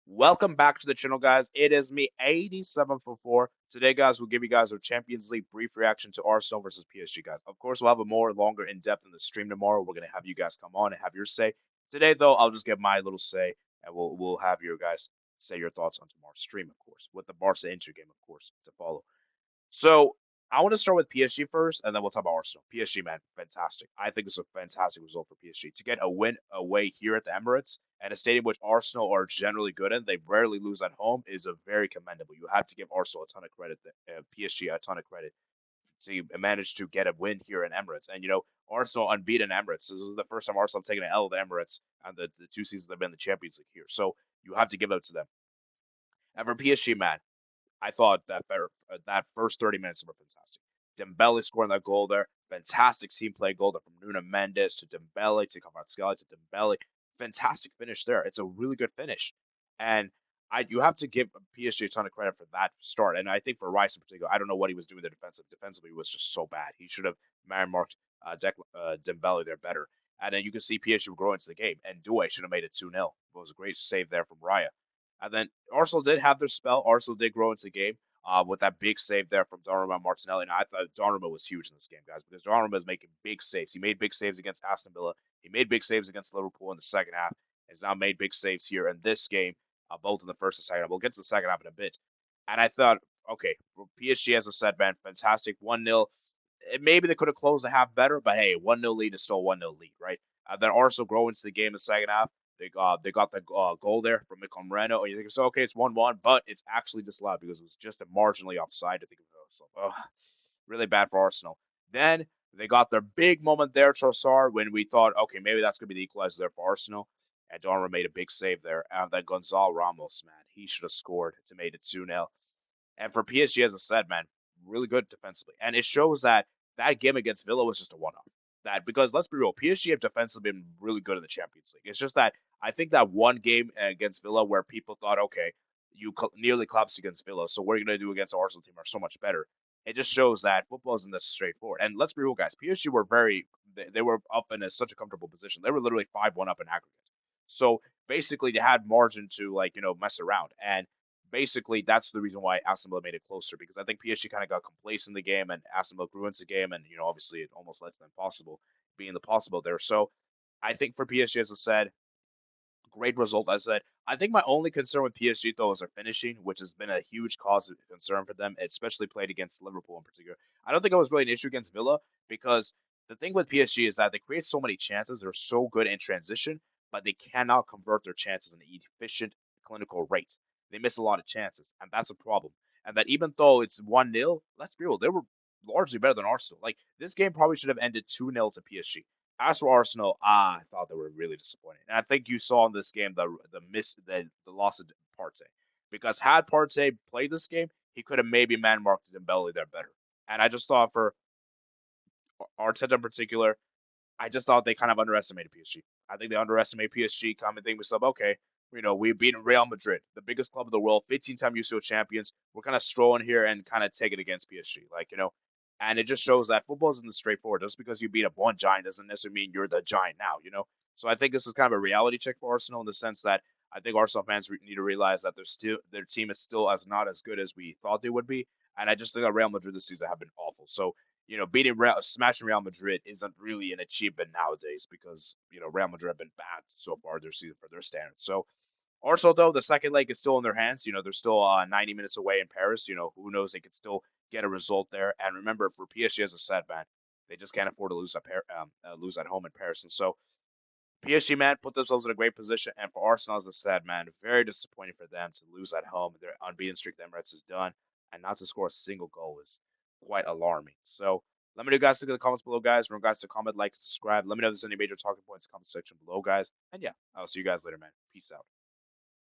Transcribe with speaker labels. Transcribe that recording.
Speaker 1: Welcome back to the channel, guys. It is me, 8744. Today, guys, we'll give you guys our Champions League brief reaction to Arsenal versus PSG, guys. Of course, we'll have a more longer in-depth in the stream tomorrow. We're going to have you guys come on and have your say. Today, though, I'll just give my little say, and we'll have you guys say your thoughts on tomorrow's stream, of course, with the Barca Inter game, of course, to follow. So I want to start with PSG first, and then we'll talk about Arsenal. PSG, man, fantastic. I think it's a fantastic result for PSG to get a win away here at the Emirates and a stadium which Arsenal are generally good in. They rarely lose at home is a very commendable. You have to give Arsenal a ton of credit, PSG a ton of credit to manage to get a win here in Emirates. And Arsenal unbeaten Emirates. This is the first time Arsenal have taken an L at the Emirates, and the two seasons they've been in the Champions League here. So you have to give it to them. And for PSG, man, I thought that first 30 minutes were fantastic. Dembele scoring that goal there, fantastic team play goal there from Nuno Mendes to Dembele to Kvaratskhelia to Dembele. Fantastic finish there. It's a really good finish, and you have to give PSG a ton of credit for that start. And I think for Rice in particular, I don't know what he was doing there defensively. He was just so bad. He should have man marked Dembele there better. And then you can see PSG were growing into the game, and Doué should have made it 2-0. It was a great save there from Raya. And then Arsenal did have their spell. Arsenal did grow into the game with that big save there from Donnarumma and Martinelli. And I thought Donnarumma was huge in this game, guys, because Donnarumma was making big saves. He made big saves against Aston Villa. He made big saves against Liverpool in the second half. Has now made big saves here in this game, both in the first and second half. We'll get to the second half in a bit. And I thought, okay, for PSG, as I said, man, fantastic. 1-0. Maybe they could have closed the half better, but hey, 1-0 lead is still a 1-0 lead, right? Then Arsenal grow into the game in the second half. They got the goal there from Mikel Moreno, and you think, so okay, it's 1-1, but it's actually disallowed because it was just a marginally offside. I think it was really bad for Arsenal. Then they got their big moment there, Trossard, when we thought, okay, maybe that's going to be the equalizer there for Arsenal. And Donnarumma made a big save there. And then Gonzalo Ramos, man, he should have scored to make it 2-0. And for PSG, as I said, man, really good defensively. And it shows that that game against Villa was just a one-off. That because let's be real, PSG have defensively been really good in the Champions League. It's just that I think that one game against Villa where people thought, okay, you nearly collapsed against Villa, so what are you going to do against the Arsenal team are so much better. It just shows that football isn't this straightforward. And let's be real, guys, PSG were they were up in such a comfortable position. They were literally 5-1 up in aggregate. So basically, they had margin to mess around. And basically, that's the reason why Aston Villa made it closer because I think PSG kind of got complacent in the game and Aston Villa grew into the game, and obviously it almost less than possible being the possible there. So I think for PSG, as I said, great result. As I said, I think my only concern with PSG though is their finishing, which has been a huge cause of concern for them, especially played against Liverpool in particular. I don't think it was really an issue against Villa because the thing with PSG is that they create so many chances. They're so good in transition, but they cannot convert their chances in an efficient, clinical rate. They miss a lot of chances, and that's a problem. And that even though it's 1-0, let's be real, they were largely better than Arsenal. Like this game probably should have ended 2-0 to PSG. As for Arsenal, I thought they were really disappointing. And I think you saw in this game the loss of Partey. Because had Partey played this game, he could have maybe man marked Dembele there better. And I just thought for Arteta in particular, I just thought they kind of underestimated PSG. I think they underestimated PSG, kind of thinking to myself, okay, we've beaten Real Madrid, the biggest club of the world, 15-time UCL champions. We're kind of strolling here and kind of take it against PSG. And it just shows that football isn't straightforward. Just because you beat up one giant doesn't necessarily mean you're the giant now. So I think this is kind of a reality check for Arsenal in the sense that I think Arsenal fans need to realize that their team is still as not as good as we thought they would be. And I just think that Real Madrid this season have been awful. So smashing Real Madrid isn't really an achievement nowadays because Real Madrid have been bad so far this season for their standards. So Arsenal, though, the second leg is still in their hands. They're still 90 minutes away in Paris. Who knows? They could still get a result there. And remember, for PSG, as a said, man, they just can't afford to lose at home in Paris. And so PSG, man, put themselves in a great position. And for Arsenal, as I said, man, very disappointing for them to lose at home. Their unbeaten streak at Emirates is done. And not to score a single goal is quite alarming. So let me know, guys, look in the comments below, guys. Remember, guys, to comment, like, subscribe. Let me know if there's any major talking points in the comment section below, guys. And yeah, I'll see you guys later, man. Peace out.